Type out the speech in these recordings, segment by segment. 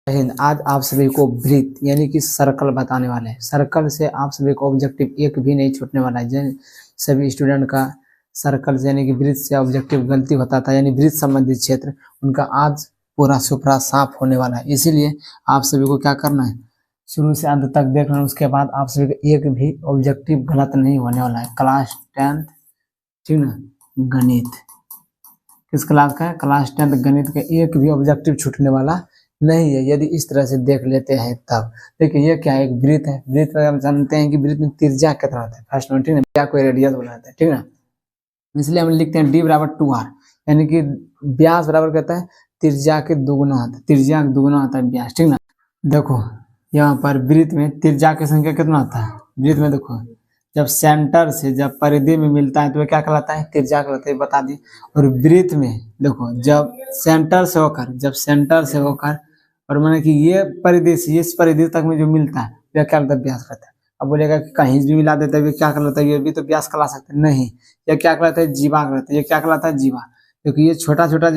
हिंद। आज आप सभी को वृत्त यानी कि सर्कल बताने वाले हैं। सर्कल से आप सभी को ऑब्जेक्टिव एक भी नहीं छूटने वाला है। सभी स्टूडेंट का सर्कल से यानी कि वृत्त से ऑब्जेक्टिव गलती होता था, यानी वृत्त संबंधित क्षेत्र उनका आज पूरा सुपरा साफ होने वाला है। इसीलिए आप सभी को क्या करना है, शुरू से अंत तक देखना। उसके बाद आप सभी को एक भी ऑब्जेक्टिव गलत नहीं होने वाला है। क्लास 10th, ठीक ना, गणित किस क्लास का है? क्लास 10th गणित का एक भी ऑब्जेक्टिव छूटने वाला नहीं है, यदि इस तरह से देख लेते हैं तब। देखिए ये क्या है, एक वृत्त है। वृत्त में हम जानते हैं कि वृत्त में त्रिज्या कितना होता है, फर्स्ट में, ठीक है, क्या कोई रेडियस बनाता है, ठीक ना। इसलिए हम लिखते हैं d बराबर 2r, यानी कि व्यास बराबर कहता है त्रिज्या के दुगुना होता है। त्रिज्या का दुगुना होता है व्यास, ठीक ना। देखो यहाँ पर वृत्त में त्रिज्या की संख्या कितना होता है? वृत्त में देखो, जब सेंटर से जब परिधि में मिलता है तो क्या कहलाता है? त्रिज्या कहलाता है, बता दी। और वृत्त में देखो, जब सेंटर से होकर और मैंने कि ये परिधि से इस परिधि तक में जो मिलता है यह क्या कहलाता है? व्यास कहलाता है। अब बोलेगा कि कहीं भी मिला देता है क्या कहलाता है? ये भी तो व्यास कहला सकते हैं। नहीं, यह क्या कहलाता है? जीवा कहलाता है। ये क्या कहलाता है? जीवा। क्योंकि ये छोटा छोटा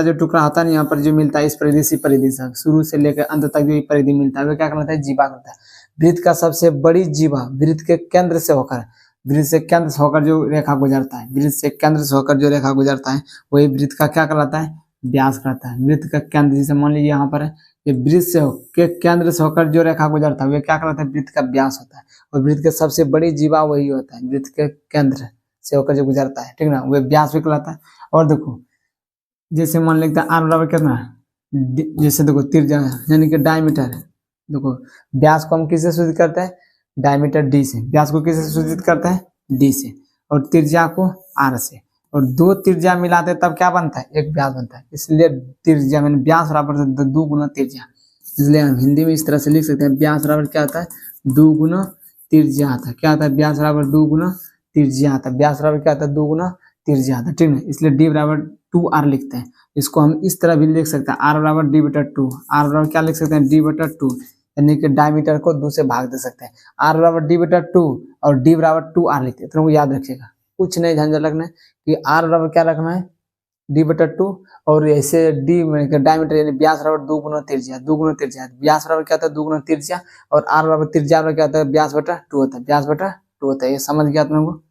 जो टुकड़ा होता है ना, यहाँ पर जो मिलता है इस परिधि से परिधि से शुरू से लेकर अंत तक जो परिधि मिलता है वो क्या कहलाता है? जीवा कहलाता है। वृत्त का सबसे बड़ी जीवा वृत्त के केंद्र से होकर जो रेखा गुजरता है, वृत्त से केंद्र से होकर जो रेखा गुजरता है वही वृत्त का क्या कहलाता है? व्यास कहलाता है। वृत्त का केंद्र, जैसे मान लीजिए यहाँ पर है, ये वृत्त से के केंद्र से होकर जो रेखा गुजरता है वो क्या कहलाता है? वृत्त का व्यास होता है। और वृत्त के सबसे बड़ी जीवा वही होता है, वृत्त के केंद्र से होकर जो गुजरता है, ठीक ना, वो व्यास भी कहलाता है। और देखो जैसे मान लेते हैं आर बराबर कितना है, जैसे देखो त्रिज्या यानी कि डायमीटर है। देखो व्यास को हम किससे सूचित करते हैं? डायमीटर डी से। व्यास को किससे सूचित करते हैं? डी से। और त्रिज्या को आर से। और दो त्रिज्या मिलाते हैं तब क्या बनता है? एक व्यास बनता है। इसलिए त्रिज्या मैंने व्यास बराबर 2 गुना त्रिज्या। इसलिए हम हिंदी में इस तरह से लिख सकते हैं, व्यास बराबर क्या आता है? 2 गुना त्रिज्या आता है। क्या आता है? व्यास बराबर 2 गुना त्रिज्या आता है। व्यास बराबर क्या आता है? 2 गुना त्रिज्या आता है, ठीक है। इसलिए डी बराबर 2r लिखते हैं। इसको हम इस तरह भी लिख सकते हैं, r बराबर d बटा 2। r बराबर क्या लिख सकते हैं? d बटा 2, यानी कि डायमीटर को 2 से भाग दे सकते हैं। r बराबर d बटा 2 और d बराबर 2r लिखते हैं। तो याद रखिएगा, कुछ नहीं झंझट लगना है कि r बराबर क्या रखना है? d बटा 2 और ऐसे d डायमीटर यानी व्यास बराबर 2 गुना त्रिज्या। 2 गुना त्रिज्या, व्यास बराबर क्या होता है? 2 गुना त्रिज्या। और r बराबर त्रिज्या बराबर क्या होता है? व्यास बटा 2 होता है। व्यास बटा 2 होता है। ये समझ गया तुम लोग?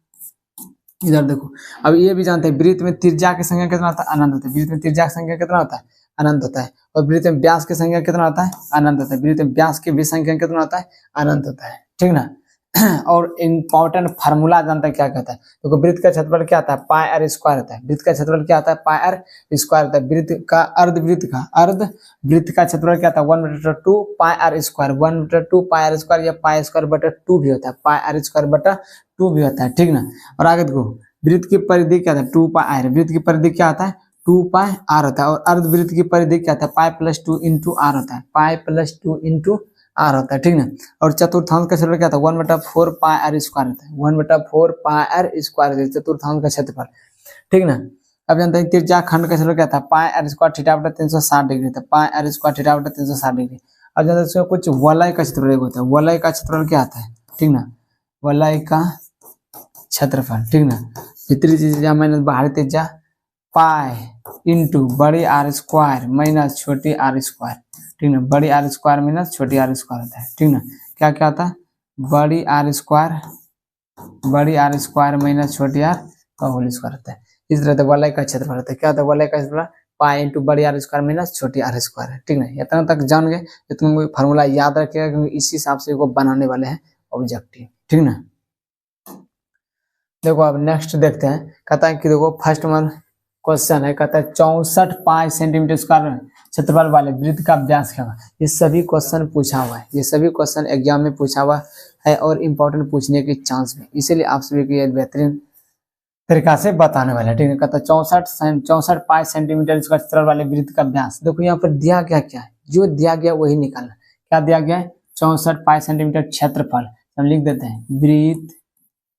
इधर देखो, अब ये भी जानते हैं वृत्त में त्रिज्या की संख्या कितना होता है? अनंत होता है। वृत्त में त्रिज्या की संख्या कितना होता है? अनंत होता है। और वृत्त में व्यास की संख्या कितना होता है? अनंत होता है। वृत्त में व्यास की भी संख्या कितना होता है? अनंत होता है, ठीक ना। और इम्पोर्टेंट फार्मूला जानता है, क्या कहता है? देखो वृत्त का क्षेत्रफल क्या आता है? पाई आर स्क्वायर होता है। वृत्त का क्षेत्रफल क्या आता है? पाई आर स्क्वायर होता है। वृत्त का अर्धवृत्त का क्षेत्रफल क्या आता है? 1/2 pi r square. 1/2 pi r square या पाई स्क्वायर बटा 2 भी होता है। पाई आर स्क्वायर बटा 2 भी होता है, ठीक ना। और आगे देखो, वृत्त की परिधि क्या था? 2 पाई आर। वृत्त की परिधि क्या आता है? 2 पाई आर होता है। और अर्धवृत्त की परिधि क्या था? पाई प्लस 2 इंटू आर होता है। पाई प्लस 2 इंटू आर होता है, ठीक ना। और चतुर्थांश का क्षेत्रफल क्या था? 1/4 पाई आर स्क्वायर होता है। 1/4 पाई आर स्क्वायर चतुर्थांश का क्षेत्रफल, ठीक ना। अब जानते हैं त्रिज्या खंड का क्षेत्रफल क्या था? पाई आर स्क्वायर थीटा बटा 360 डिग्री था। पाई आर स्क्वायर थीटा बटा 360 डिग्री। अब जानते हैं इसमें कुछ वलय का क्षेत्रफल होता है। वलय का क्षेत्रफल क्या आता है, ठीक ना? वलय का क्षेत्रफल, ठीक ना। भीतरी त्रिज्या माइनस बाहरी त्रिज्या पाई इंटू बड़ी आर स्क्वायर माइनस छोटी आर स्क्वायर, ठीक ना। बड़ी आर स्क्वायर माइनस छोटी आर स्क्वायर होता है, ठीक ना। क्या क्या होता है? बड़ी आर स्क्वायर माइनस छोटी आर का होल स्क्वायर होता है। इस तरह से वलय का क्षेत्रफल होता है। क्या होता है वलय का क्षेत्रफल? पाई इंटू बड़ी आर स्क्वायर माइनस छोटी आर स्क्वायर है, ठीक ना। इतना तक जान गए तो तुम फार्मूला याद रखिएगा, क्योंकि इसी हिसाब से वो बनाने वाले हैं ऑब्जेक्टिव, ठीक ना। देखो अब नेक्स्ट देखते हैं, कहता है कि देखो फर्स्ट वन क्वेश्चन है, कहता है 64 पाई सेंटीमीटर स्क्वायर क्षेत्रफल वाले वृत्त का व्यास क्या है? ये सभी क्वेश्चन पूछा हुआ है, ये सभी क्वेश्चन एग्जाम में पूछा हुआ है और इम्पोर्टेंट पूछने के चांस में, इसीलिए आप सभी को ये बेहतरीन तरीका से बताने वाला है, ठीक है। कहता है 64 पाई सेंटीमीटर क्षेत्रफल वाले वृत्त का व्यास। देखो यहाँ पर दिया गया क्या है? जो दिया गया वही निकालना। क्या दिया गया है? 64 पाई सेंटीमीटर क्षेत्रफल। हम लिख देते हैं वृत्त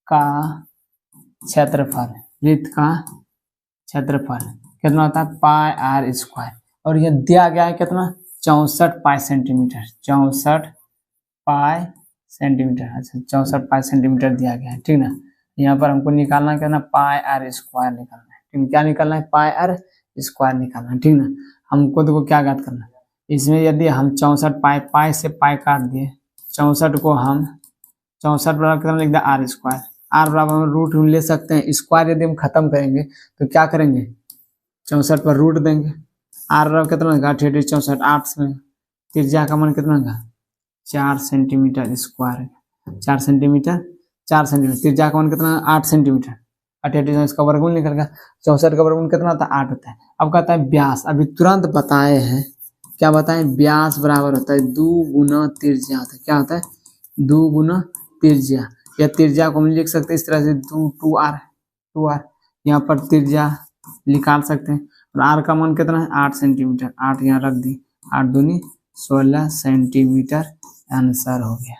का क्षेत्रफल। वृत्त का क्षेत्रफल कितना होता है? पाई आर स्क्वायर। और ये दिया गया है कितना? 64 पाई सेंटीमीटर। 64 पाई सेंटीमीटर, अच्छा 64 पाई सेंटीमीटर दिया गया है, ठीक ना। यहाँ पर हमको निकालना क्या ना? पाई आर स्क्वायर निकालना है, ठीक है। क्या निकालना है? पाई आर स्क्वायर निकालना है, ठीक ना। हमको देखो क्या ज्ञात करना है, इसमें यदि हम 64 पाई पाई से पाई काट दिए, 64 को हम 64 बराबर कितना लिख दिया आर स्क्वायर, आर बराबर हम रूट ले सकते हैं, स्क्वायर यदि हम खत्म करेंगे तो क्या करेंगे 64 पर रूट देंगे, आर बराबर कितना होगा 64, 8 में त्रिज्या का मान कितना होगा 4 सेंटीमीटर स्क्वायर, 4 सेंटीमीटर त्रिज्या का मान कितना 8 सेंटीमीटर, 88 इसका वर्गमूल निकल गया, 64 का वर्गमूल कितना होता है 8 होता है। अब कहता है व्यास, अभी तुरंत बताए हैं, क्या बताएं व्यास बराबर होता है 2 गुना त्रिज्या होता है, क्या होता है 2 गुना त्रिज्या, या त्रिज्या को हम लिख सकते हैं इस तरह से 2 r, यहाँ पर त्रिज्या निकाल सकते हैं, और आर का मान कितना है 8 सेंटीमीटर, 8 यहाँ रख दी, 8 दूनी 16 सेंटीमीटर आंसर हो गया,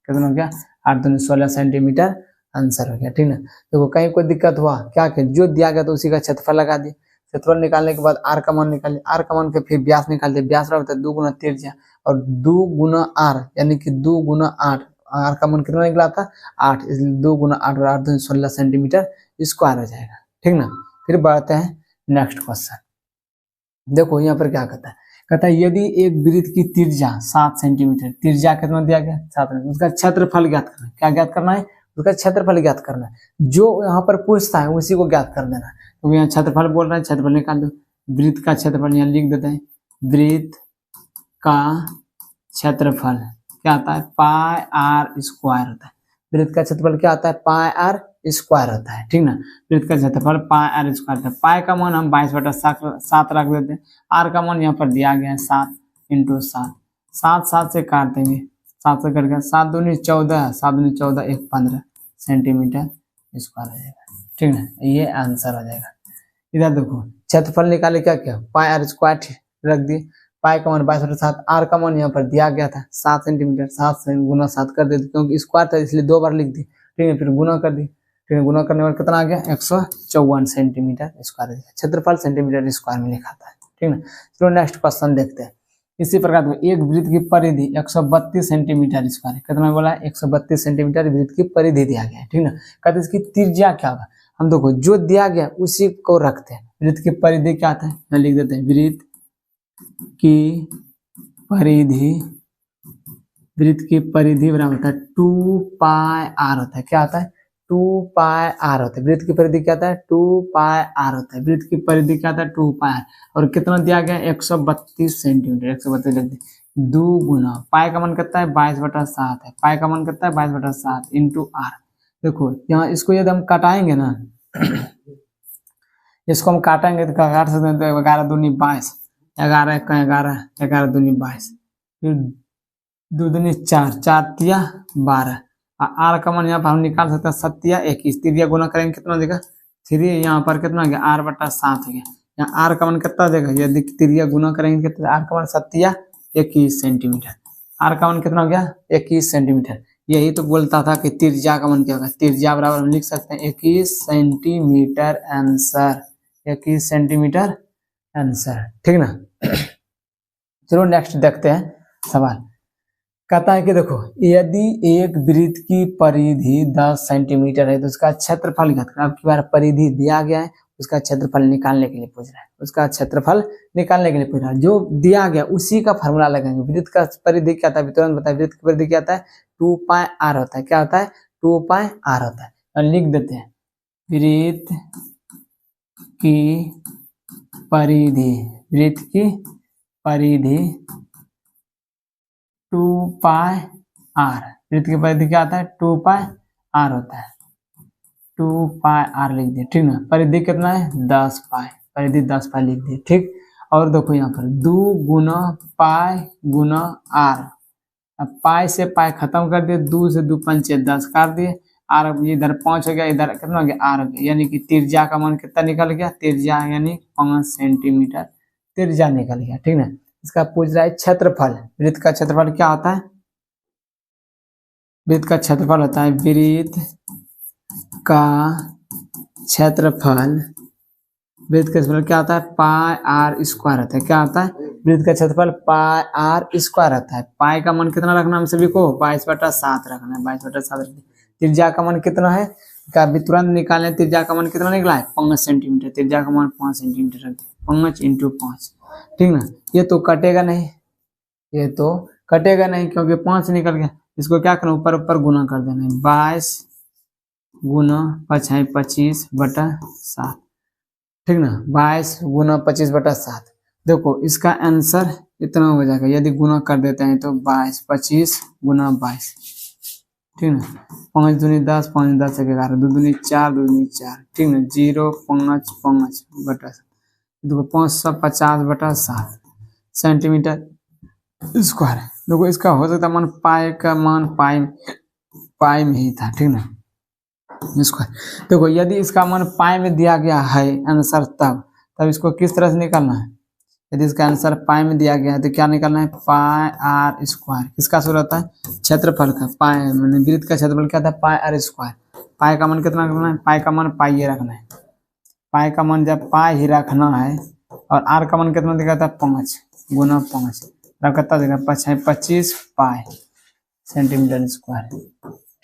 कितना हो गया 8 दूनी 16 सेंटीमीटर आंसर हो गया, ठीक ना। देखो कहीं कोई दिक्कत हुआ क्या कि जो दिया गया तो उसी का क्षेत्रफल लगा दिए, क्षेत्रफल निकालने के बाद आर का मान निकालिए, आर का मान के फिर व्यास निकालते, व्यास होता है 2 गुना त्रिज्या और 2 गुना आर यानी कि 2 गुना 8, आर का मान कितना निकला था 8, इसलिए 2 गुना 8 और 8 दूनी 16 सेंटीमीटर स्क्वायर हो जाएगा, ठीक ना। फिर बढ़ते हैं नेक्स्ट क्वेश्चन, देखो यहाँ पर क्या कहता है यदि एक वृत्त की त्रिज्या 7 सेंटीमीटर, त्रिज्या कितना दिया गया 7, उसका क्षेत्रफल ज्ञात करना है, क्या ज्ञात करना है उसका क्षेत्रफल ज्ञात करना है, जो यहाँ पर पूछता है उसी को ज्ञात कर देना। तो यहाँ क्षेत्रफल बोल रहा है, क्षेत्रफल निकाल दो, वृत्त का क्षेत्रफल यहाँ लिख देते हैं, वृत्त का क्षेत्रफल क्या आता है पाई आर स्क्वायर होता है, वृत्त का क्षेत्रफल क्या आता है पाई आर स्क्वायर होता है, ठीक ना। वृत्त का क्षेत्रफल पाई आर स्क्वायर होता है, पाई का मान हम 22/7 रख देते हैं, आर का मान यहाँ पर दिया गया है 7 × 7, 7 से काट देंगे, 7 से कट गया 7 दूनी 14, 7 दूनी 14, 1 15 सेंटीमीटर स्क्वायर हो जाएगा, ठीक ना, ये आंसर हो जाएगा। इधर देखो क्षेत्रफल निकाले, क्या क्या पाई आर स्क्वायर रख दिए, पाई का मान 22/7, आर का मान यहाँ पर दिया गया था 7 सेंटीमीटर, 7 से गुना 7 कर देते क्योंकि स्क्वायर था इसलिए 2 बार लिख दी, ठीक है, फिर गुना कर दी, ठीक है, गुना करने पर कितना आ गया 154 सेंटीमीटर स्क्वायर, क्षेत्रफल सेंटीमीटर स्क्वायर में लिखा था, ठीक ना। चलो नेक्स्ट क्वेश्चन देखते हैं। इसी प्रकार एक वृत्त की परिधि 132 सेंटीमीटर स्क्वायर, कितना बोला है 132 सेंटीमीटर वृत्त की परिधि दिया गया है, ठीक ना। कहते इसकी त्रिज्या क्या होगा, हम देखो जो दिया गया उसी को रखते हैं, वृत्त की परिधि क्या आता है मैं लिख देते हैं, वृत्त की परिधि बराबर होता है 2 पाई आर होता है, क्या होता है 2 पाई आर होता है, वृत्त की परिधि क्या होता है 2 पाई आर होता है, वृत्त की परिधि क्या होता है 2 पाई आर, और कितना दिया गया 132 सेंटीमीटर, 132 लिख दी, 2 गुना पाई का मान कितना है 22/7 है, पाई का मान कितना है 22/7 इंटू आर। देखो यहाँ इसको यदि हम काटाएंगे ना इसको हम काटेंगे तो काट सकते हैं, तो 11 दूनी 22, 11 का 11, 11 दूनी 22, फिर 2 दूनी 4, 4 तिया 12, आर का मान यहाँ पर हम निकाल सकते हैं 7 या 21, त्रिज्या गुना करेंगे कितना देगा 3, यहाँ पर कितना हो गया 8/7 हो गया, यहाँ आर का मान कितना देगा यदि त्रिज्या गुना करेंगे कितना, आर का मान 7 या 21 सेंटीमीटर, आर का मान कितना हो गया 21 सेंटीमीटर। यही तो बोलता था कि त्रिज्या का मान क्या होगा, त्रिज्या बराबर हम लिख सकते हैं 21 सेंटीमीटर आंसर, 21 सेंटीमीटर आंसर, ठीक ना। चलो नेक्स्ट देखते हैं सवाल, कहता है कि देखो यदि एक वृत्त की परिधि 10 सेंटीमीटर है तो उसका क्षेत्रफल ज्ञात करना। अब की बार परिधि दिया गया है उसका क्षेत्रफल निकालने के लिए पूछ रहा है, उसका क्षेत्रफल निकालने के लिए पूछ रहा है, जो दिया गया उसी का फॉर्मूला लगाएंगे। वृत्त का परिधि क्या था तुरंत बताए, वृत्त की परिधि क्या होता है 2 पाई आर होता है, क्या होता है 2 पाई आर होता है, और लिख देते हैं वृत्त की परिधि, वृत्त की परिधि 2 पाई आर, वृत्त की परिधि क्या आता है 2 पाई आर होता है, 2 पाई आर लिख दिए, ठीक ना। परिधि कितना है 10 पाई, परिधि 10 पाई लिख दिए, ठीक। और देखो यहाँ पर 2 गुना पाई गुना आर, अब पाई से पाई खत्म कर दिए, 2 से 2 पंचे 10 काट दिए, आर इधर 5 हो गया, इधर कितना हो गया आर हो गया, यानी कि त्रिज्या का मान कितना निकल गया, त्रिज्या यानी 5 सेंटीमीटर त्रिज्या निकल गया, ठीक ना। इसका पूछ रहा है क्षेत्रफल, वृत्त का क्षेत्रफल क्या होता है, वृत्त का क्षेत्रफल होता है वृत्त का क्षेत्रफल, वृत्त का क्षेत्रफल क्या होता है पाई आर स्क्वायर होता है, क्या होता है वृत्त का क्षेत्रफल पाई आर स्क्वायर होता है। पाई का मान कितना रखना है सभी को 22/7 रखना है, 22/7 रखना है। त्रिज्या का मान कितना है का भी तुरंत निकालें, त्रिज्या का मान कितना निकला है 5 सेंटीमीटर, त्रिज्या का मान 5 सेंटीमीटर रख दिया, 5 × 5 ठीक ना। ये तो कटेगा नहीं, ये तो कटेगा नहीं क्योंकि 5 निकल गया। इसको क्या करना, ऊपर ऊपर गुना कर देना है, 22 गुना 25/7, ठीक ना। 22 गुना 25/7। देखो इसका आंसर इतना हो जाएगा, यदि गुना कर देते हैं तो 22, 25 गुना 22, ठीक ना। 5 दूनी 10, 5 10 11, 2 दूनी 4, 2 दूनी 4, ठीक ना। 0.5/7, देखो 550/7 सेंटीमीटर स्क्वायर। देखो इसका हो सकता है मान पाई का मान पाई में ही था, ठीक ना। स्क्वायर, देखो यदि इसका मान पाई में दिया गया है आंसर, तब इसको किस तरह से निकालना है। यदि इसका आंसर पाई में दिया गया है तो क्या निकालना है, पाई आर स्क्वायर। किसका सूत्र होता है, क्षेत्रफल का। पाई मैंने वृत्त का क्षेत्रफल क्या था, पाई आर स्क्वायर। पाई का मान कितना रखना है, पाई का मान पाई ये रखना है। पाई का मान जब पाई ही रखना है, और आर का मान कितना दिखा था, 5 गुना 5, कितना देगा 25 पाई सेंटीमीटर स्क्वायर,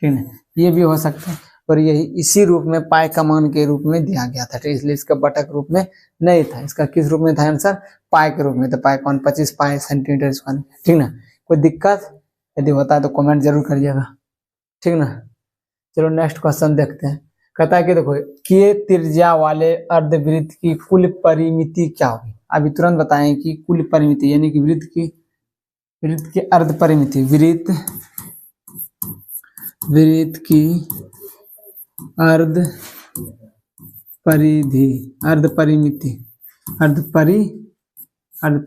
ठीक है। ये भी हो सकता है, और यही इसी रूप में पाई का मान के रूप में दिया गया था, इसलिए इसका बटा के रूप में नहीं था। इसका किस रूप में था आंसर, पाई के रूप में। तो पाई कौन 25 पाई सेंटीमीटर स्क्वायर, ठीक ना। कोई दिक्कत यदि होता है तो कमेंट जरूर करिएगा, ठीक ना। चलो नेक्स्ट क्वेश्चन देखते हैं। कहता है कि देखो के त्रिज्या वाले अर्धवृत्त की कुल परिमिति क्या होगी। अभी तुरंत बताएं कि कुल परिमिति यानी कि वृत्त की अर्ध परिमिति, वृत्त की अर्ध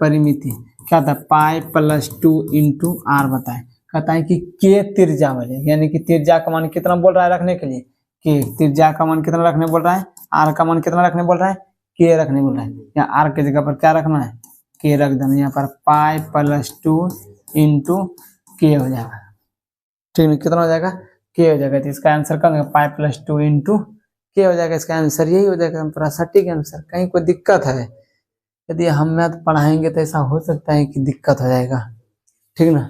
परिमिति क्या था, पाई प्लस 2 इंटू आर बताए। कहता है कि के त्रिज्या वाले, यानी कि त्रिज्या का मान कितना बोल रहा है रखने के लिए, के त्रिज्या का मान कितना रखने बोल रहा है, आर का मान कितना रखने बोल रहा है, के रखने बोल रहा है। यहाँ आर के जगह पर क्या रखना है, के रख देना। यहाँ पर पाई प्लस 2 इंटू के हो जाएगा, ठीक है। कितना हो जाएगा, के हो जाएगा। तो इसका आंसर क्या होगा, पाई प्लस 2 इंटू के हो जाएगा। इसका आंसर यही हो जाएगा, पूरा सटीक आंसर। कहीं कोई दिक्कत है, यदि हम मैथ पढ़ाएंगे तो ऐसा हो सकता है कि दिक्कत हो जाएगा, ठीक ना।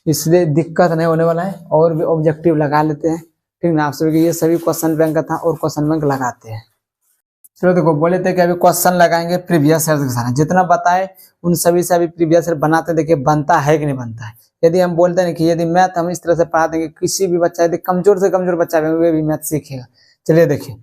इसलिए दिक्कत नहीं होने वाला है, और भी ऑब्जेक्टिव लगा लेते हैं, ठीक ना। आप सभी ये सभी क्वेश्चन बैंक का था और क्वेश्चन बैंक लगाते हैं। चलो देखो बोले थे कि अभी क्वेश्चन लगाएंगे प्रीवियस ईयर के साथ, जितना बताए उन सभी से अभी प्रीवियस ईयर बनाते, देखिए बनता है कि नहीं बनता है। यदि हम बोलते हैं कि यदि मैथ हम इस तरह से पढ़ा देंगे, किसी भी बच्चा यदि कमजोर से कमजोर बच्चा वे भी मैथ सीखेगा। चलिए देखिए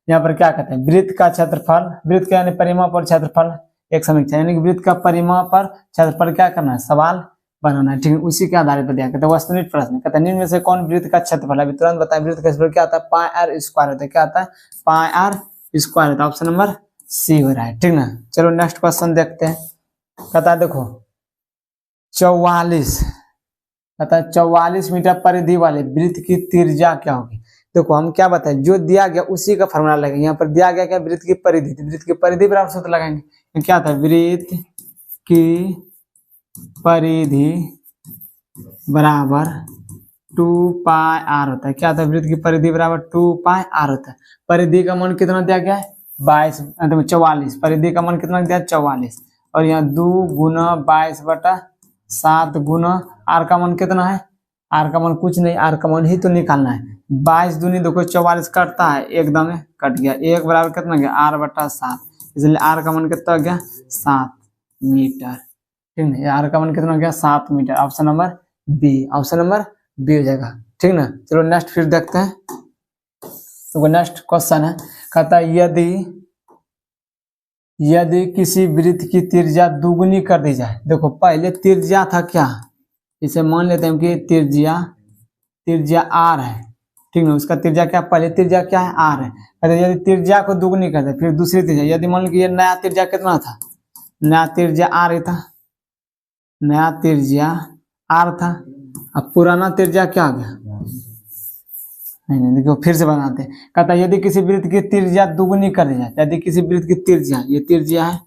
यहाँ पर क्या कहते हैं, वृत्त का क्षेत्रफल, वृत्त का यानी परिमाप और क्षेत्रफल एक समीक्षा, यानी कि वृत्त का परिमाप पर क्षेत्रफल क्या करना है, सवाल बनाना है, ठीक है। उसी के आधार पर दिया कहते हैं वस्तुनिष्ठ प्रश्न। कहते हैं निम्न में से कौन वृत्त का क्षेत्रफल, अभी तुरंत बताएं। वृत्त का क्षेत्रफल क्या आता है, पाई आर स्क्वायर होता है। क्या आता है, पाई आर स्क्वायर होता है। ऑप्शन नंबर सी हो रहा है, ठीक ना। चलो नेक्स्ट क्वेश्चन देखते हैं। कहता है देखो 44, कहता है 44 मीटर परिधि वाले वृत्त की त्रिज्या क्या होगी। देखो हम क्या बताएं, जो दिया गया उसी का फॉर्मूला लगेगा। यहाँ पर दिया गया क्या, वृत्त की परिधि, वृत्त की परिधि बराबर सूत्र लगाएंगे। क्या था, वृत्त की परिधि बराबर 2 पाई आर होता है। क्या था, वृत्त की परिधि बराबर 2 पाई आर होता है। परिधि का मान कितना दिया गया है, 44। परिधि का मान कितना दिया है, 44, और यहाँ 2 गुना 22/7 गुना आर का मान कितना है, आर का मान कुछ नहीं, आर का मान ही तो निकालना है। 22 दूनी देखो 44 कटता है, एकदम कट गया। एक बराबर कितना गया, r/7, इसलिए आर का मान कितना हो गया, 7 मीटर, ठीक है। आर का मान कितना हो गया, 7 meter. Option number B, option number B हो जाएगा, ठीक ना। चलो नेक्स्ट फिर देखते हैं। तो नेक्स्ट क्वेश्चन है, कहता है यदि किसी वृत्त की त्रिज्या दुगुनी कर दी जाए। देखो पहले त्रिज्या था क्या, इसे मान लेते हैं कि त्रिज्या आर है, ठीक है। उसका त्रिज्या क्या, पहले त्रिज्या क्या है, आर है। कहते यदि त्रिज्या को दुगुनी कर दे, फिर दूसरी त्रिज्या, यदि मान लो कि ये नया त्रिज्या कितना था, नया त्रिज्या आर ही था, नया त्रिज्या आर था। अब पुराना त्रिज्या क्या आ गया, नहीं देखो फिर से बनाते हैं। कहता है यदि किसी वृत्त की त्रिज्या दुगुनी कर दी जाए, यदि किसी वृत्त की त्रिज्या, ये त्रिज्या है,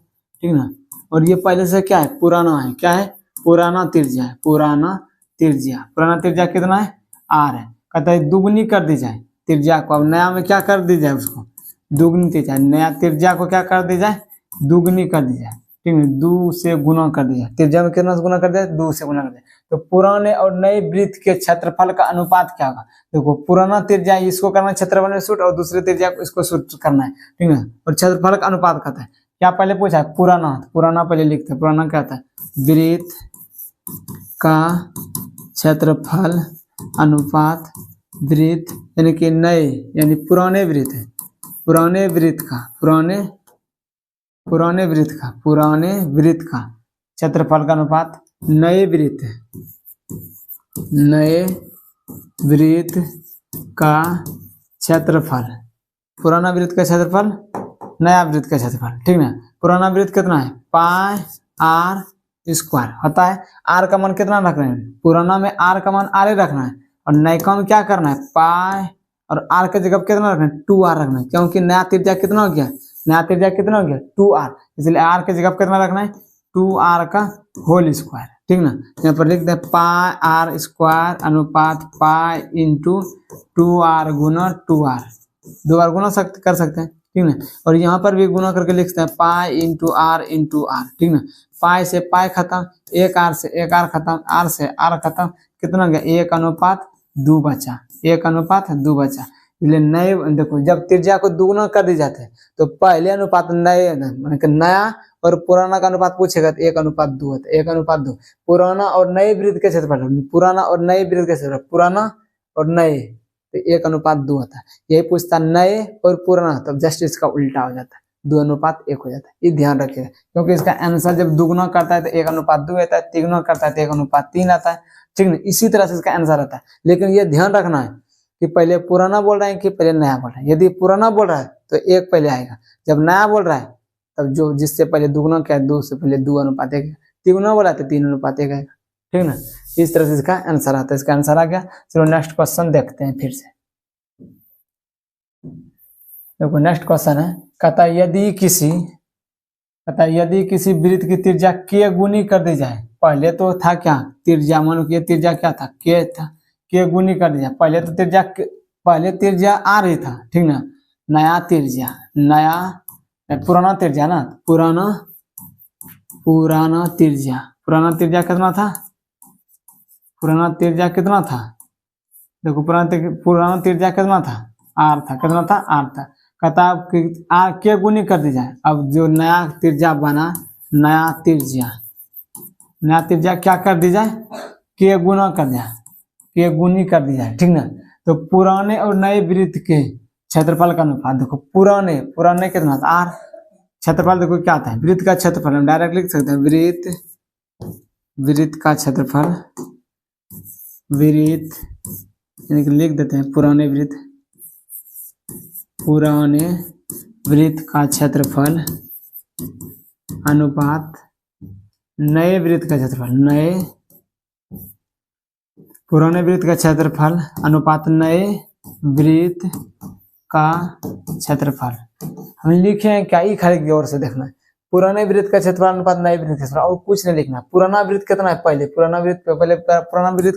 ठीक ना, और ये पहले से क्या है, पुराना है। क्या है, पुराना त्रिज्या है, पुराना त्रिज्या कितना है, आर है। कहता है दुगुनी कर दी जाए त्रिज्या को, अब नया में क्या कर दी जाए, उसको दुगुनी त्रिज्या, नया त्रिज्या को क्या कर दी जाए, दुगुनी कर दी जाए, ठीक है। 2 से गुना कर दिया, त्रिज्या में कितना से गुना कर दिया, 2 से गुना कर दिया। तो पुराने और नए वृत्त के क्षेत्रफल का अनुपात क्या होगा। देखो पुराना त्रिज्या इसको करना है क्षेत्रफल में शूट, और दूसरे त्रिज्या को इसको शूट करना है, ठीक है। और क्षेत्रफल का अनुपात कहता है क्या पहले पूछा है? पुराना। पुराना पहले लिखते हैं। पुराना क्या था? वृत्त का क्षेत्रफल अनुपात वृत्त यानी कि नए यानी पुराने वृत्त है, पुराने वृत्त का पुराने वृत्त का क्षेत्रफल का अनुपात नए वृत्त का क्षेत्रफल, पुराना वृत्त का क्षेत्रफल नया वृत्त का क्षेत्रफल, ठीक ना। पुराना वृत्त कितना है? पाई आर स्क्वायर होता है। आर का मान कितना रखना है? पुराना में आर का मान आर रखना है और नयका में क्या करना है? पाई और आर के जगह कितना रखना है? 2r रखना है, क्योंकि नया त्रिज्या कितना हो गया? नया त्रिज्या कितना हो गया? 2r, इसलिए आर के जगह कितना रखना है? 2r का होल स्क्वायर, ठीक ना। यहाँ पर लिखते हैं पाई आर स्क्वायर अनुपात पाई इंटू 2r गुना 2r, 2 बार गुना कर सकते हैं, ठीक ना। और यहाँ पर भी गुना करके लिखते हैं पाई इंटू आर, ठीक ना। पाई से पाई खत्म, एक आर से एक आर खत्म, आर से आर खत्म, कितना गया? 1:2 बचा, 1:2 बचा। इसलिए नए देखो जब त्रिज्या को दुगुना कर दी जाते हैं तो पहले अनुपात नए नया और पुराना का अनुपात पूछेगा तो 1:2 होता है, 1:2। पुराना और नए वृत्त के क्षेत्रफल, पुराना और नए वृत्त के क्षेत्रफल, पुराना और नए तो 1:2 होता है। यही पूछता नए और पुराना, तब जस्ट इसका उल्टा हो जाता है, 2:1 हो जाता है। ये ध्यान रखिएगा, क्योंकि इसका आंसर जब दुगुना करता है तो 1:2 आता है, तिगुना करता है तो 1:3 आता है, ठीक ना। इसी तरह से इसका आंसर आता है। लेकिन ये ध्यान रखना है कि पहले पुराना बोल रहे हैं कि पहले नया बोल रहे हैं। यदि पुराना बोल रहा है तो 1 पहले आएगा, जब नया बोल रहा है तब जो जिससे पहले दुगुना क्या है 2 से पहले 2:1, तिगुना बोला तो 3:1 आएगा, ठीक ना। इस तरह से इसका आंसर आता है। इसका आंसर आ गया। चलो नेक्स्ट क्वेश्चन देखते हैं फिर से। देखो नेक्स्ट क्वेश्चन है, कहता यदि किसी वृत्त की त्रिज्या k गुनी कर दी जाए, पहले तो था क्या? त्रिज्या, मानो कि त्रिज्या क्या था? k था, k गुनी कर दी जाए। पहले त्रिज्या r ही था, ठीक ना। नया पुराना त्रिज्या ना, पुराना त्रिज्या कितना था? पुराना त्रिज्या कितना था? देखो पुराना त्रिज्या कितना था? r था, कितना था? r था। कहता आर के गुनी कर दी जाए। अब जो नया त्रिज्या बना, नया त्रिज्या क्या कर दी जाए? के गुना कर दिया, के गुनी कर दी जाए, ठीक ना। तो पुराने और नए वृत्त के क्षेत्रफल का अनुपात देखो, पुराने कितना था? आर। क्षेत्रफल देखो क्या था? वृत्त का क्षेत्रफल, हम डायरेक्ट लिख सकते हैं वृत्त का क्षेत्रफल, यानी कि लिख देते हैं पुराने वृत्त का क्षेत्रफल अनुपात नए वृत्त का क्षेत्रफल, पुराने वृत्त का क्षेत्रफल अनुपात नए वृत्त का क्षेत्रफल। हम लिखे हैं क्या? ई खाली गौर से देखना है। पुराने वृत्त का क्षेत्रफल अनुपात नए वृत्त का क्षेत्रफल, और कुछ नहीं लिखना। पुराना वृत्त कितना है? पुराना वृत्त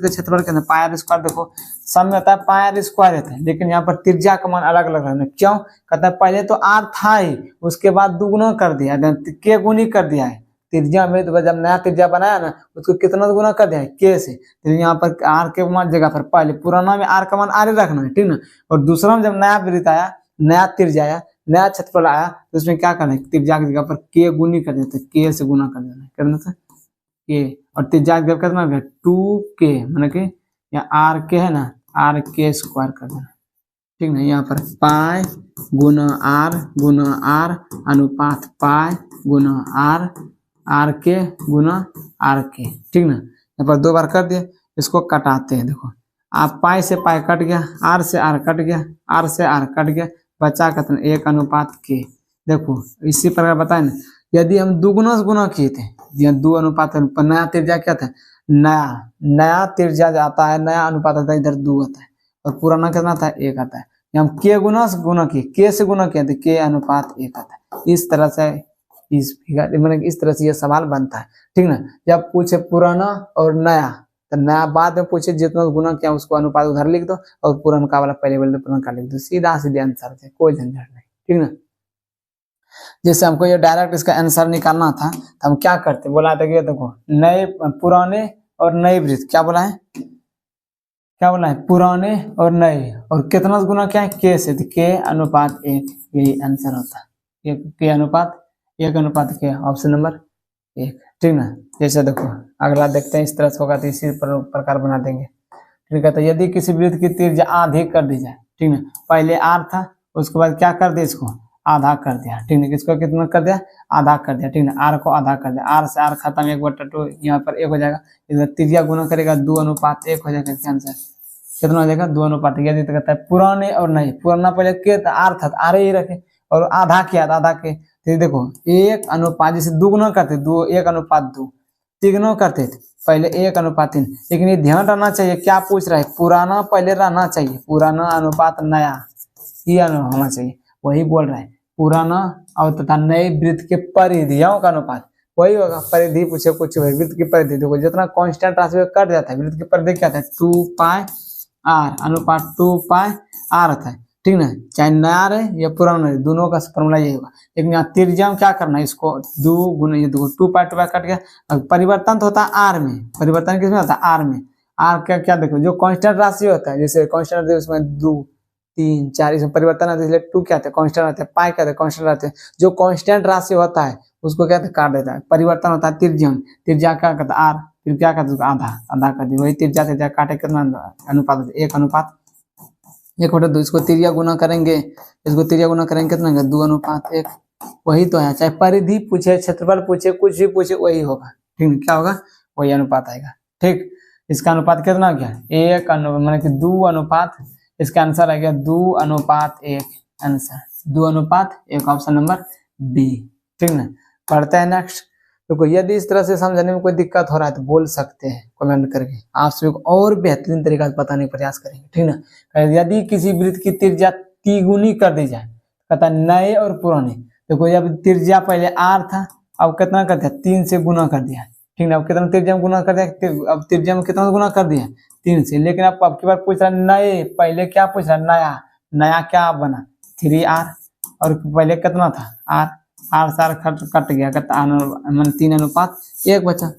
का क्षेत्रफल कितना है? पाई आर स्क्वायर। देखो सब में होता है पाई आर स्क्वायर रहता है, लेकिन यहाँ पर त्रिज्या का मान अलग अलग रहना। क्यों? कहता है पहले तो आर था ही, उसके बाद दुगुना कर दिया, के गुनी कर दिया है। त्रिज्या में तो जब नया त्रिज्या बनाया ना, उसको कितना गुना कर दिया है? के से। तो यहाँ पर आर के मान जगह पर पहले पुराना में आर का मान आर रखना है, ठीक ना। और दूसरा में जब नया वृत्त आया, नया त्रिज्या आया, नया क्षेत्रफल आया, तो उसमें क्या करना है? त्रिज्या की जगह पर के गुनी कर देते, के से गुना कर देना, करना था के। और त्रिज्या की जगह कितना है? 2k, मतलब कि यहाँ आर के है ना, आर के स्क्वायर कर देना, ठीक ना। यहाँ पर पाई गुना आर अनुपात पाई गुना आर के गुना आर के, ठीक ना। यहाँ पर 2 बार कर दिए, इसको कटाते हैं। देखो आप पाई से पाई कट गया, आर से आर कट गया, आर से आर कट गया, बचा कितना? 1:k। देखो इसी प्रकार बताए ना, यदि हम दुगुना से गुना किए थे, 2:, नया त्रिज्या क्या था? नया त्रिज्या आता है, नया अनुपात आता है, इधर 2 आता है, और पुराना कितना था? 1 आता है। हम के गुना से गुना किए, के से गुना किया तो k:1 आता है। इस तरह से इस तरह से ये सवाल बनता है, ठीक ना। जब पूछे पुराना और नया, तो नया बाद में पूछे, जितना गुना किया उसको अनुपात उधर लिख दो, और पुराना वाला पहले बोल दो, पुराना का लिख दो, सीधा आंसर है, कोई झंझट नहीं, ठीक ना। जैसे हमको ये डायरेक्ट इसका आंसर निकालना था, तो हम क्या करते? बोला था कि देखो पुराने और नए वृत्त, क्या बोला है? पुराने और नए, और कितना गुना क्या है? के से, तो k:1, यही आंसर होता है, k:1 1 अनुपात क्या, ऑप्शन नंबर 1, ठीक ना। जैसे देखो अगला देखते हैं, इस तरह से होगा तो इसी प्रकार बना देंगे। ठीक है, तो यदि किसी वृत्त की त्रिज्या आधी कर दी जाए, ठीक ना, पहले आर था, उसके बाद क्या कर दिया, इसको आधा कर दिया, ठीक है, किसको कितना कर दिया, आधा कर दिया, ठीक ना, आर को आधा कर दिया, आर से आर खत्म, 1/2 यहाँ पर 1 हो जाएगा, इधर त्रिज्या गुना करेगा 2:1 हो जाएगा, इसका आंसर कितना हो जाएगा, 2:1। यदि तो कहता है पुराने और नहीं, पुराना पहले के आर था, आर ही रखे, और आधा किया आधा के, तो देखो 1 अनुपात, जैसे दुगुना करते 1:2, तिगुना करते थे पहले 1:3, लेकिन ये ध्यान रहना चाहिए क्या पूछ रहा है, पुराना पहले रहना चाहिए, पुराना अनुपात नया, ये होना चाहिए, वही बोल रहा है, पुराना और तथा नए वृत्त के परिधियों का अनुपात, वही होगा, परिधि पूछे कुछ वृत्त की परिधि, देखो जितना कांस्टेंट राशि कट जाता है, वृत्त की परिधि क्या था, 2πr अनुपात 2πr होता है, ठीक ना, चाहे नया रहे या पुराना रहे, दोनों का फॉर्मूला यही होगा। लेकिन यहाँ त्रिज्या में क्या करना है, इसको 2 गुना, ये देखो 2π कट गया, अब परिवर्तन तो होता है आर में, परिवर्तन किसमें होता है, आर में, आर क्या क्या देखो, जो कांस्टेंट राशि होता है, जैसे कांस्टेंट उसमें 2 3 4 इसमें परिवर्तन आता है, इसलिए 2 क्या आता है, कांस्टेंट आता है, पाई क्या आता है, कांस्टेंट आता है, जो कांस्टेंट राशि होता है उसको क्या काट देता है, परिवर्तन होता है त्रिज्या में, त्रिज्या क्या करता है आर, फिर क्या करता है आधा आधा कर दी, वही त्रिज्या काटे कितना अनुपात, 1:1, इसको त्रिज्या गुना करेंगे, इसको त्रिज्या गुना करेंगे कितना, 2:1, वही तो है, चाहे परिधि पूछे, क्षेत्रफल पूछे, कुछ भी पूछे, वही होगा, ठीक है, क्या होगा, वही अनुपात आएगा, ठीक। इसका अनुपात कितना हो गया, 1 माने कि 2:, इसका आंसर आ गया 2:1, आंसर 2:1, ऑप्शन नंबर बी, ठीक ना। पढ़ते हैं नेक्स्ट। तो यदि इस तरह से समझने में कोई दिक्कत हो रहा है तो बोल सकते हैं कमेंट करके, आप सभी को और बेहतरीन तरीका से बताने का प्रयास करेंगे, ठीक ना। यदि किसी वृत्त की त्रिज्या तिगुनी कर दी जाए, कहता नए और पुराने, देखो जब त्रिज्या पहले आर था, अब कितना कर दिया, 3 से गुना कर दिया, ठीक ना, अब कितना त्रिज्या में गुना कर दिया, अब त्रिज्या में कितना गुना कर दिया, 3 से, लेकिन अब की बार पूछ रहा नए, पहले क्या पूछ रहा, नया, नया क्या बना 3r, और पहले कितना था आर, आर से आर कट गया, 3:1 बचा।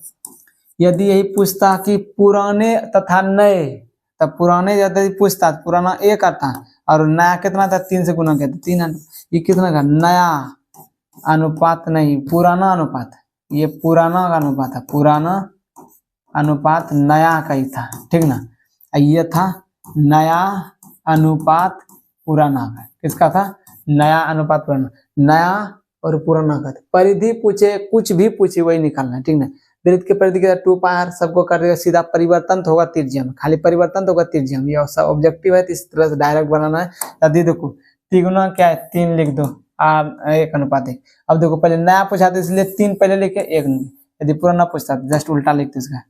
यदि यही पूछता कि पुराने तथा नए, तब पुराने यदि पूछता पुराना 1 आता और नया कितना था, 3 से गुना किया था 3, ये कितना का नया अनुपात नहीं, पुराना अनुपात, ये पुराना का अनुपात है, पुराना अनुपात नया का ही था, ठीक ना, ये था नया अनुपात पुराना का, किसका था, नया अनुपात पुराना, नया और पुराना का, परिधि पूछे कुछ भी पूछे वही निकालना, ठीक ना। वृत्त के परिधि के 2πr सबको कर देगा, सीधा परिवर्तन तो होगा त्रिज्या में, खाली परिवर्तन तो होगा त्रिज्या में, ये ऑब्जेक्टिव है, इस तरह से डायरेक्ट बनाना है। यदि देखो तिगुना क्या है, 3 लिख दो, 1:1। अब देखो पहले नया पूछा था इसलिए 3 पहले लिखे 1 नहीं, यदि पुराना पूछता जस्ट उल्टा लिखते इसका।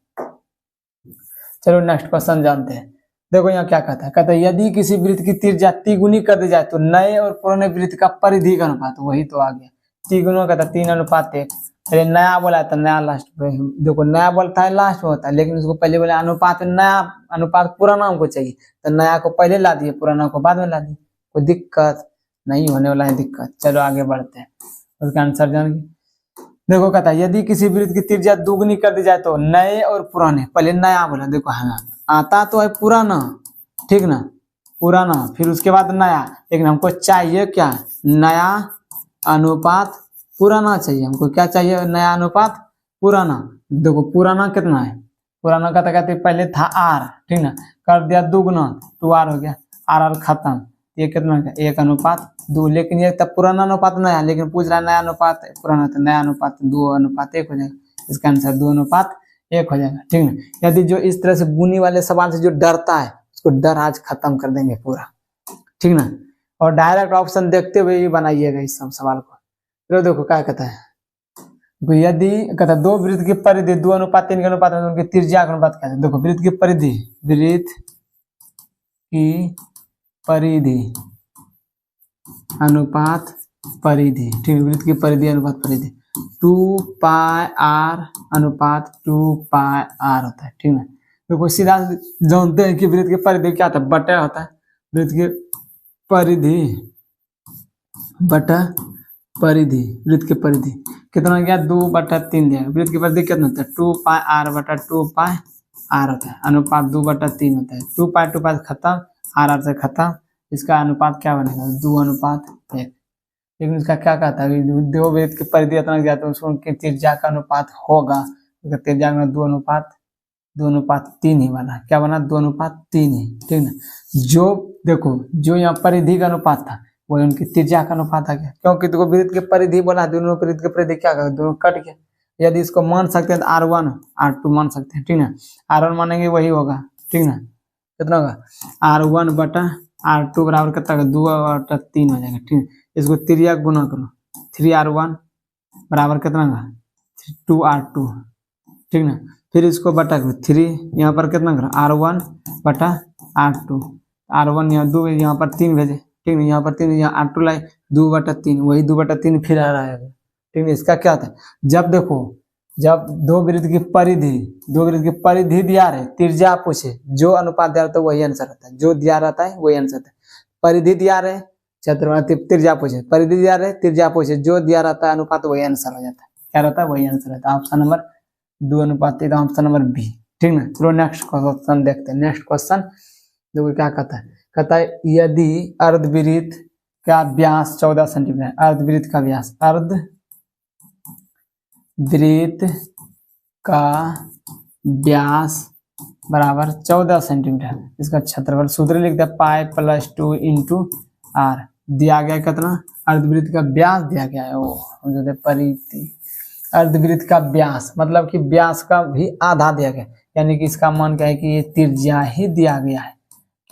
चलो नेक्स्ट क्वेश्चन जानते हैं। देखो यहाँ क्या कहता है, कहता है यदि किसी वृत्त की त्रिज्या तिगुनी कर दी जाए तो नए और पुराने वृत्त का परिधि का अनुपात, वही तो आ गया, तिगुना कहता है 3:1, पहले नया बोला था, नया लास्ट पे, देखो नया बोलता है लास्ट में होता है, लेकिन उसको पहले बोले अनुपात, नया अनुपात पुराना हमको चाहिए, तो नया को पहले ला दिए, पुराना को बाद में ला दिए, कोई दिक्कत नहीं होने वाला है दिक्कत। चलो आगे बढ़ते हैं, उसका आंसर जानेंगे। देखो कहता है यदि किसी वृत्त की त्रिज्या दुगनी कर दी जाए तो नए और पुराने, पहले नया बोला, देखो हाँ आता तो है पुराना, ठीक ना, पुराना, फिर उसके बाद नया, लेकिन हमको चाहिए क्या, नया अनुपात पुराना चाहिए, हमको क्या चाहिए, नया अनुपात पुराना। देखो पुराना कितना है, पुराना का कहते पहले था आर, ठीक ना, कर दिया दुगुना 2r हो गया, आर खत्म, ये कितना का 1:2, लेकिन ये तब पुराना अनुपात नया, लेकिन पूछ रहा है नया अनुपात पुराना, तो नया अनुपात 2:1 हो जाएगा, इसका आंसर 2:1 हो जाएगा, ठीक ना। यदि जो इस तरह से बुनी वाले सवाल से जो डरता है उसको डर आज खत्म कर देंगे पूरा, ठीक ना, और डायरेक्ट ऑप्शन देखते हुए ही बनाइएगा इस सब सवाल को। तो देखो क्या कहता है, यदि कहता है 2 वृत्त की परिधि 2:3 के अनुपात में उनकी त्रिज्या का अनुपात क्या है, देखो वृत्त की परिधि, वृत्त की परिधि अनुपात परिधि, ठीक है, वृत्त की परिधि अनुपात परिधि 2πr अनुपात 2πr होता है, ठीक है। देखो सीधा जानते हैं कि वृत्त की परिधि क्या होता है, बटा होता है, वृत्त की परिधि बटा परिधि, वृत्त की परिधि कितना गया 2/3 दिया, वृत्त की परिधि कितना होता है 2πr/2πr होता है, अनुपात 2/3 होता है, 2π खत्म, r से खत्म, इसका अनुपात क्या बनेगा 2:1। लेकिन इसका क्या कहता है, दो वृत्त की परिधि इतना ज्ञात है, उसको उनकी त्रिज्या का अनुपात होगा, तो त्रिज्या में 2:3 ही बना। क्या बना? 2:3 ही, ठीक ना। जो देखो, जो यहाँ परिधि का अनुपात था वही उनकी त्रिज्या का अनुपात आ गया, क्योंकि देखो वृत्त की परिधि बोला, दोनों वृत्त की परिधि क्या कर, दोनों कट गया। यदि इसको मान सकते हैं तो R1 R2 मान सकते हैं, ठीक ना। R1 मानेंगे वही होगा, ठीक ना। कितना होगा? R1/R2 बराबर कितना होगा? 2/3 हो जाएगा, ठीक है। इसको त्रिज्या गुना करो, 3R1 बराबर कितना होगा? 2R2, ठीक ना। फिर इसको बटा करो 3, यहाँ पर कितना करो? R1/R2, R1 यहाँ 2, यहाँ पर 3 भेजे, ठीक है। यहाँ पर 3, यहाँ R2 लाए 2/3, वही 2/3 फिर आ रहा है, ठीक है। इसका क्या था? जब देखो, जब दो वृत्त की परिधि दिया रहे, त्रिज्या पूछे, जो अनुपात दिया रहता है वही आंसर रहता है, जो दिया रहता है वही आंसर रहता है। परिधि दिया रहे, क्षेत्र त्रिज्या पूछे, परिधि दिया रहे, त्रिज्या पूछे, जो दिया रहता है अनुपात वही आंसर हो जाता है। क्या रहता है? वही आंसर रहता है। Option number 2:3, option number B, ठीक ना। चलो नेक्स्ट क्वेश्चन देखते हैं। नेक्स्ट क्वेश्चन देखो क्या कहता है। कहता है यदि अर्धवृत्त का व्यास 14 सेंटीमीटर, अर्धवृत्त का व्यास, अर्धवृत्त का व्यास बराबर 14 सेंटीमीटर, इसका क्षेत्रफल सूत्र लिख दिया π+2 × r, दिया गया कितना? अर्धवृत्त का व्यास दिया गया है, वो परिधि। अर्धवृत्त का व्यास मतलब कि व्यास का भी आधा दिया गया, यानी कि इसका मान क्या है कि ये त्रिज्या ही दिया गया है।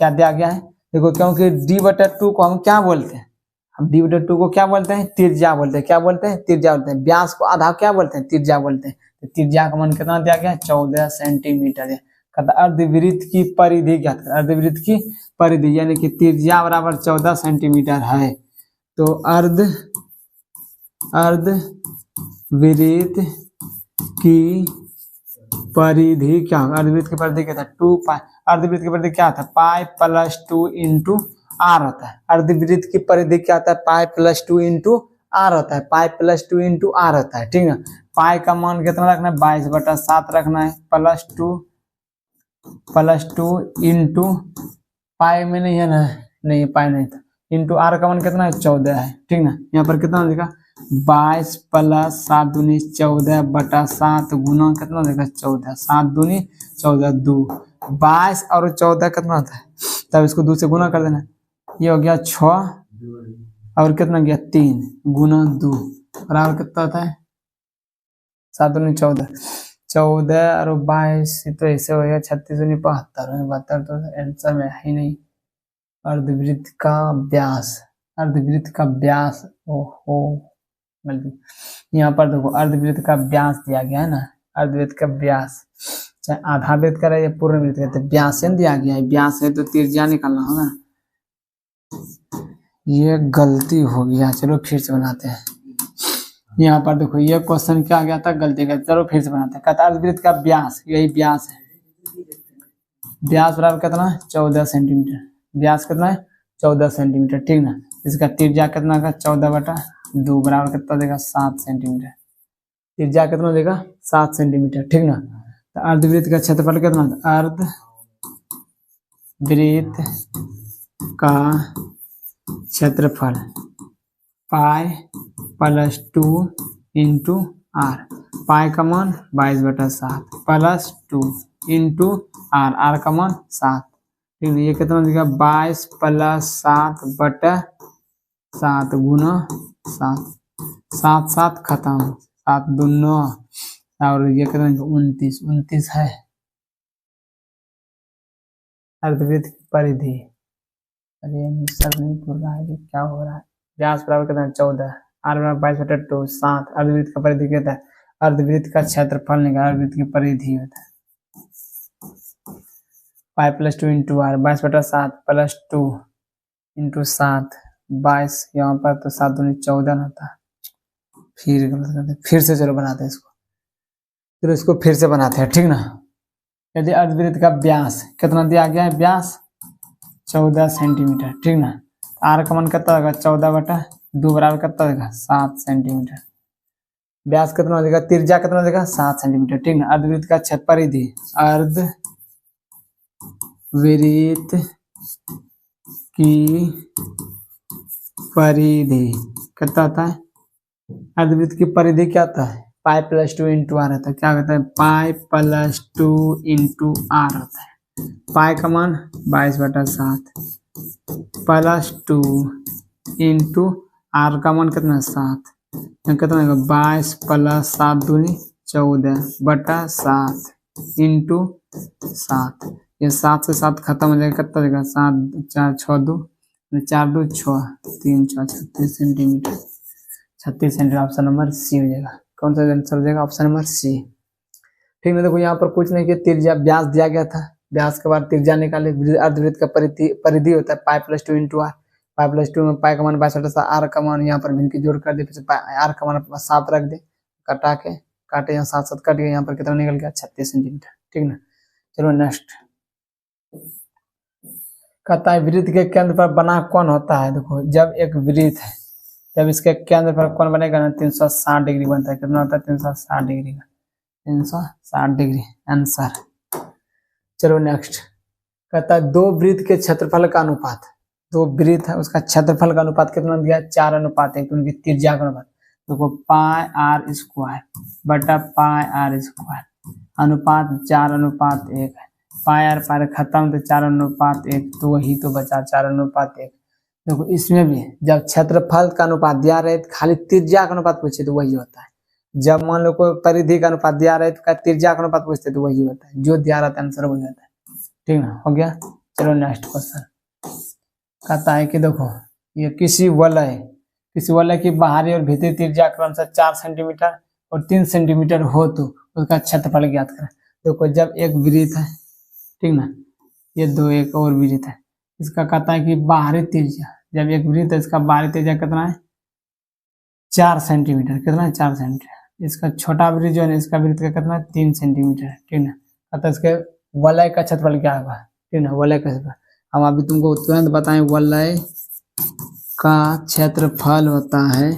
क्या दिया गया है? देखो, क्योंकि d/2 को हम क्या बोलते हैं? हम d/2 को क्या बोलते हैं? त्रिज्या बोलते हैं। क्या बोलते हैं? त्रिज्या बोलते हैं। व्यास को आधा क्या बोलते हैं? त्रिज्या बोलते हैं। तो त्रिज्या का मान कितना दिया गया? 14 सेंटीमीटर है। कहता अर्धवृत्त की परिधि क्या है? अर्धवृत्त की परिधि यानी कि त्रिज्या बराबर 14 सेंटीमीटर है। तो अर्धवृत्त की परिधि क्या होगा? अर्धवृत्त की परिधि क्या था? 2π। अर्धवृत्त की परिधि क्या था? π+2 × r होता है। अर्धवृत्त की परिधि क्या होता है? π+2 × r होता है। π+2 × r होता है, ठीक ना। पाई का मान कितना रखना है? 22/7 रखना है, +2 × पाई में नहीं है ना, नहीं पाई नहीं था, इंटू r का मान कितना है? 14 है, ठीक ना। यहाँ पर कितना देगा? 22 + 7 दूनी 14/7 गुना कितना देगा? 14, 7 दूनी 14, 2, 22 और 14 कितना होता है? तब इसको 2 से गुना कर देना, ये हो गया 6 और कितना गया? 3 गुना 2 बराबर कितना होता है? 7 दूनी 14, 14 और 22 तो ऐसे हो गया 36 दूनी 72, 72 तो आंसर में है ही नहीं। अर्धवृत्त का व्यास, अर्धवृत्त का व्यास, ओहो, यहाँ पर देखो अर्धवृत्त का व्यास दिया गया है ना। अर्धवृत्त का व्यास चाहे आधा वृत्त का रहे या पूर्ण वृत्त का, तो व्यास दिया गया है। व्यास है तो त्रिज्या निकालना होगा। ये गलती हो गया, चलो फिर से बनाते हैं। यहाँ पर देखो ये क्वेश्चन क्या गया था? गलती का, चलो फिर से बनाते हैं। कहता अर्धवृत्त का व्यास, यही व्यास है। व्यास बराबर कितना? 14 सेंटीमीटर। व्यास कितना है? 14 सेंटीमीटर, ठीक ना। इसका त्रिज्या कितना का? 14/2 बराबर कितना देगा? 7 सेंटीमीटर। त्रिज्या कितना देगा? 7 सेंटीमीटर, ठीक ना। तो अर्धवृत्त का क्षेत्रफल कितना? अर्धवृत्त का क्षेत्रफल π+2 × r, पाई का मान 22/7 +2 × r, r का मान 7, ठीक है। ये कितना देगा? 22 + 7/7 गुना 7, 7 7 खत्म, 7 2 9 और ये कितना? 29 है। अर्धवृत्त की परिधि, अरे सर नहीं बोल रहा है, क्या हो रहा है? व्यास बराबर कितना? 14, r बराबर 22/2, 7। अर्धवृत्त का परिधि कहता है, अर्धवृत्त का क्षेत्रफल निकाल, अर्धवृत्त की परिधि होता है π+2 × r, 22/7 +2 × 7, 22, यहाँ पर तो 7 दूनी 14 होता है। फिर गलत करते, फिर से चलो बनाते हैं इसको, फिर इसको फिर से बनाते हैं, ठीक ना। यदि अर्धवृत्त का व्यास कितना दिया गया है? व्यास 14 सेंटीमीटर, ठीक ना। आर का मान कितना होगा? 14/2 बराबर कितना देगा? 7 सेंटीमीटर। व्यास कितना देगा? त्रिज्या कितना देगा? 7 सेंटीमीटर, ठीक ना। अर्धवृत्त का क्षेत्र परिधि, अर्धवृत्त की परिधि कितना होता है, अर्धवृत्त की परिधि क्या होता है, पाई प्लस 2 इंटू आर होता है। क्या कहता है, पाई प्लस 2 इंटू आर होता है। पाई का मान 22/7 प्लस 2 इंटू आर का मान कितना 7, कितना है 22 प्लस 7 दूनी 14/7 इंटू 7। ये 7 से 7 खत्म हो जाएगा, कितना देगा 7 4 6 2 4 2 6 3 6 36 centimeter. 36 centimeter option number C हो जाएगा। कौन सा आंसर हो जाएगा, ऑप्शन नंबर सी। ठीक है, देखो यहाँ पर कुछ नहीं किया, त्रिज्या व्यास दिया गया था, व्यास के बाद त्रिज्या निकाले। अर्धवृत्त का परिधि होता है pi plus 2 into R. Pi plus 2 में पाई का मान 22/7, आर का मान यहाँ पर भिन्न की जोड़ कर दे, फिर आर का मान 7 रख दे, कटा के काटे यहाँ 7 7 कट गया, यहाँ पर कितना निकल गया 36 सेंटीमीटर। ठीक ना, चलो नेक्स्ट। कहता है वृत्त के केंद्र पर बना कोण होता है। देखो जब एक वृत्त है, जब इसके केंद्र पर कोण बनेगा ना 360 डिग्री बनता है। कितना होता है 360 डिग्री का, 360 डिग्री आंसर। चलो नेक्स्ट। कहता है दो वृत्त के क्षेत्रफल का अनुपात, दो वृत्त है उसका क्षेत्रफल का अनुपात कितना दिया 4:1, तो उनकी त्रिज्या का अनुपात देखो पाई आर स्क्वायर बटा पाई आर स्क्वायर अनुपात 4:1 है। पाई आर खत्म तो 4:1, तो वही तो बचा 4:1। देखो इसमें भी जब क्षेत्रफल का अनुपात दिया रहे तो खाली त्रिज्या का अनुपात पूछे तो वही होता है। जब मान लो कोई परिधि का अनुपात दिया रहे तो त्रिज्या का अनुपात पूछते तो वही होता है, जो दिया रहता है आंसर वही होता है। ठीक है, हो गया। चलो नेक्स्ट क्वेश्चन। कहता है कि देखो ये किसी वलय की बाहरी और भीतरी त्रिज्या क्रमशः 4 सेंटीमीटर और 3 सेंटीमीटर हो तो उसका क्षेत्रफल ज्ञात करें। देखो जब एक वृत्त है, ठीक ना, ये दो एक और वृत्त है, इसका कहता है कि बाहरी त्रिज्या, जब एक वृत्त है इसका बाहरी त्रिज्या कितना है 4 सेंटीमीटर। कितना है 4 सेंटीमीटर। इसका छोटा वृत्त जो है इसका वृत्त का कितना है 3 सेंटीमीटर। ठीक ना, कहता है इसके वलय का क्षेत्रफल क्या होगा। ठीक ना, वलय का क्षेत्रफल हम अभी तुमको तुरंत बताएं। वलय का क्षेत्रफल होता है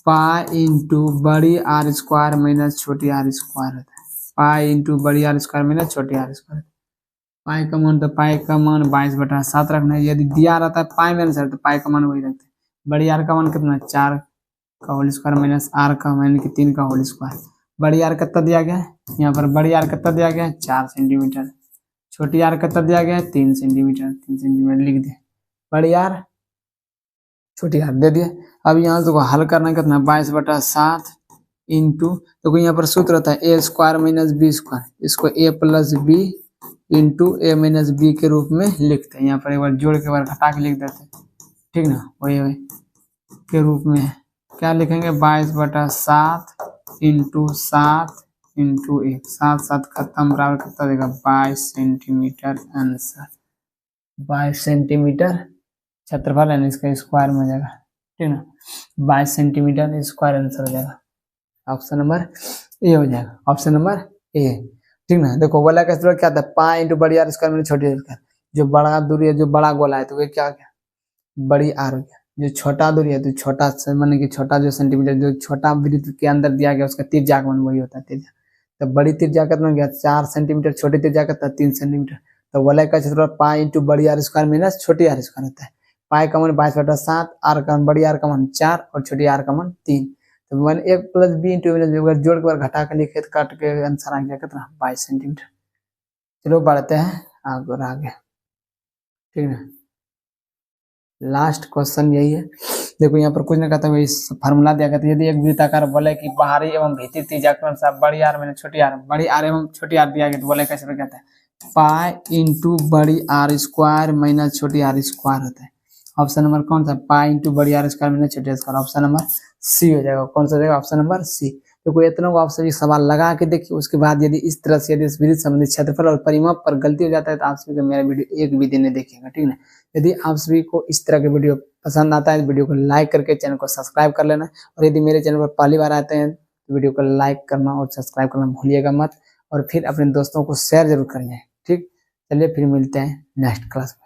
पाई इंटू बड़ी आर स्क्वायर माइनस छोटी आर स्क्वायर होता है। पाई इंटू बड़ी आर स्क्वायर माइनस छोटी आर स्क्वायर। पाई का मान तो पाई का मान 22/7 रखना है। यदि दिया रहता है पाई में आंसर तो पाई का मान वही रखते हैं। बड़ी आर का मान कितना 4 का होल स्क्वायर माइनस आर का मान कि 3 का होल स्क्वायर। बड़ी आर कितना दिया गया है, यहाँ पर बड़ी आर कितना दिया गया है 4 सेंटीमीटर। छोटी आर कितना दिया गया है 3 सेंटीमीटर। 3 सेंटीमीटर लिख दे, बड़ी आर छोटी आर दे दिए। अब यहाँ से हल करना कितना 22/7 इंटू, देखो यहाँ पर सूत्र होता है ए स्क्वायर माइनस बी स्क्वायर, इसको ए प्लस बी इंटू ए माइनस बी के रूप में लिखते हैं। यहाँ पर एक बार जोड़ के बार घटा के लिख देते हैं। ठीक ना, वही के रूप में क्या लिखेंगे 22/7 इंटू 7 इंटू 1, 7 7 खत्म बराबर कितना देगा 22 सेंटीमीटर आंसर। 22 सेंटीमीटर क्षेत्रफल है इसका स्क्वायर में हो जाएगा। ठीक ना, 22 सेंटीमीटर स्क्वायर आंसर हो जाएगा। ऑप्शन नंबर ए हो जाएगा, ऑप्शन नंबर ए। ठीक ना, देखो वलय का क्षेत्रफल क्या था पाई इंटू बड़ी आर स्क्वायर में छोटी आर स्क्वायर। जो बड़ा दूरी है, जो बड़ा गोला है तो वे क्या गया बड़ी आर हो गया। जो छोटा दूरी है तो छोटा माने कि छोटा जो सेंटीमीटर, जो छोटा वृत्त के अंदर दिया गया उसका त्रिज्या का मान वही होता है त्रिज्या। तो बड़ी त्रिज्या कितना गया 4 सेंटीमीटर, छोटी त्रिज्या कितना 3 सेंटीमीटर। तो वलय का क्षेत्रफल पाई इंटू बड़ी आर स्क्वायर माइनस छोटी आर स्क्वायर होता है। पाई का मान 22/7, आर का बड़ी आर का मान 4 और छोटी आर का मान 3। तो मान 1 प्लस बी इंटू जोड़ के घटा के लिखे काट के आंसर आ गया कितना 22 सेंटीमीटर। चलो बढ़ते हैं आगे। ठीक है, लास्ट क्वेश्चन यही है। देखो यहाँ पर कुछ नहीं कहता वही फार्मूला दिया गया था। यदि एक वृत्ताकार वलय की बाहरी एवं भीतरी त्रिज्या क्रमशः बड़ी आर में छोटी आर एवं छोटी आर दिया गया तो वलय का क्षेत्रफल कहता है पाई इंटू बड़ी आर स्क्वायर माइनस छोटी आर स्क्वायर होता है। ऑप्शन नंबर कौन सा पाई इंटू बड़ी आर स्क्वायर माइनस छोटी R square, option number C हो जाएगा। कौन सा हो जाएगा ऑप्शन नंबर सी। तो कोई इतना को आपसे सवाल लगा के देखिए, उसके बाद यदि इस तरह से यदि इस वृत्त संबंधित क्षेत्रफल और परिमाप पर गलती हो जाता है तो आप सभी को मेरा वीडियो एक भी दिन में देखिएगा। ठीक है, यदि आप सभी को इस तरह के वीडियो पसंद आता है तो वीडियो को लाइक करके चैनल को सब्सक्राइब कर लेना। और यदि मेरे चैनल पर पहली बार आते हैं तो वीडियो को लाइक करना और सब्सक्राइब करना भूलिएगा मत, और फिर अपने दोस्तों को शेयर जरूर करिए। ठीक, चलिए फिर मिलते हैं नेक्स्ट क्लास में।